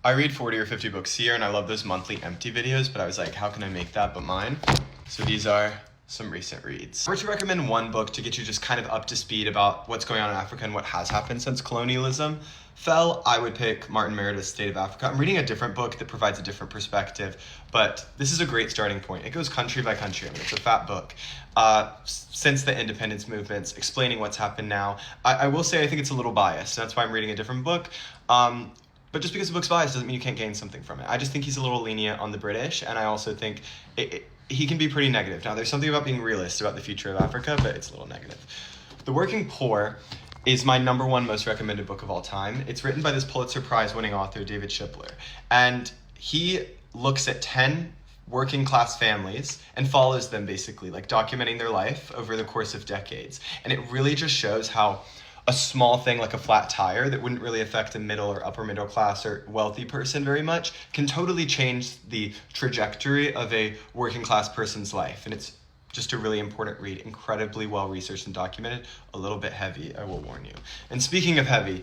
I read 40 or 50 books a year, and I love those monthly empty videos, but I was like, how can I make that but mine? So these are some recent reads. If I were to recommend one book to get you just kind of up to speed about what's going on in Africa and what has happened since colonialism fell, I would pick Martin Meredith's State of Africa. I'm reading a different book that provides a different perspective, but this is a great starting point. It goes country by country. I mean, it's a fat book. Since the independence movements, explaining what's happened now. I will say I think it's a little biased. That's why I'm reading a different book. But just because the book's biased doesn't mean you can't gain something from it. I just think he's a little lenient on the British, and I also think he can be pretty negative. Now, there's something about being realist about the future of Africa, but it's a little negative. The Working Poor is my number one most recommended book of all time. It's written by this Pulitzer Prize-winning author, David Shipler, and he looks at 10 working class families and follows them basically, like documenting their life over the course of decades. And it really just shows how a small thing like a flat tire that wouldn't really affect a middle or upper middle class or wealthy person very much can totally change the trajectory of a working class person's life. And it's just a really important read, incredibly well researched and documented, a little bit heavy, I will warn you. And speaking of heavy,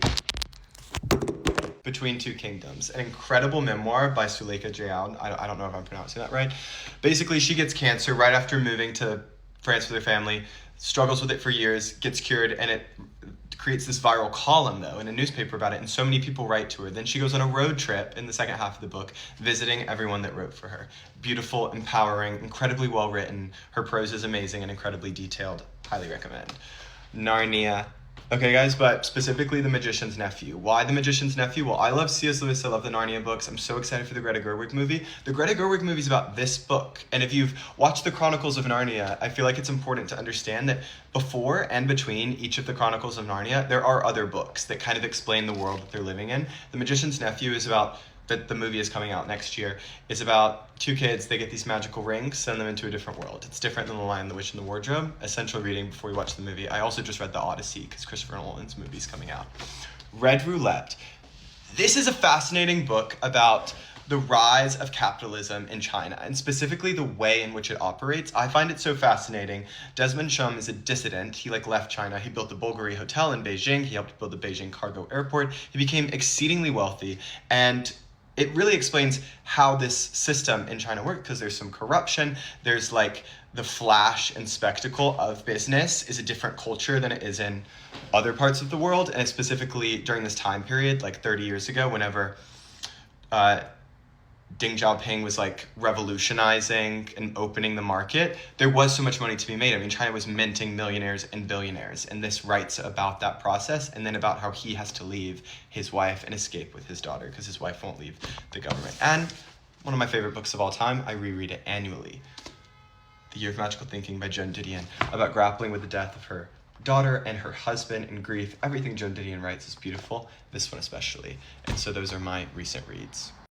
Between Two Kingdoms, an incredible memoir by Suleika Jayoun. I don't know if I'm pronouncing that right. Basically, she gets cancer right after moving to France with her family, struggles with it for years, gets cured, and it creates this viral column, though, in a newspaper about it, and so many people write to her. Then she goes on a road trip in the second half of the book, visiting everyone that wrote for her. Beautiful, empowering, incredibly well written. Her prose is amazing and incredibly detailed. Highly recommend. Narnia. Okay, guys, but specifically The Magician's Nephew. Why The Magician's Nephew? Well, I love C.S. Lewis. I love the Narnia books. I'm so excited for the Greta Gerwig movie. The Greta Gerwig movie is about this book. And if you've watched the Chronicles of Narnia, I feel like it's important to understand that before and between each of the Chronicles of Narnia, there are other books that kind of explain the world that they're living in. The Magician's Nephew is about, that the movie is coming out next year, is about two kids. They get these magical rings, send them into a different world. It's different than The Lion, the Witch, and the Wardrobe. Essential reading before you watch the movie. I also just read The Odyssey because Christopher Nolan's movie's coming out. Red Roulette. This is a fascinating book about the rise of capitalism in China, and specifically the way in which it operates. I find it so fascinating. Desmond Shum is a dissident. He left China. He built the Bulgari Hotel in Beijing. He helped build the Beijing Cargo Airport. He became exceedingly wealthy, and it really explains how this system in China works, because there's some corruption. There's like the flash and spectacle of business is a different culture than it is in other parts of the world. And specifically during this time period, like 30 years ago, whenever Deng Xiaoping was like revolutionizing and opening the market, there was so much money to be made. I mean, China was minting millionaires and billionaires, and this writes about that process and then about how he has to leave his wife and escape with his daughter because his wife won't leave the government. And one of my favorite books of all time, I reread it annually, The Year of Magical Thinking by Joan Didion, about grappling with the death of her daughter and her husband and grief. Everything Joan Didion writes is beautiful, this one especially. And so those are my recent reads.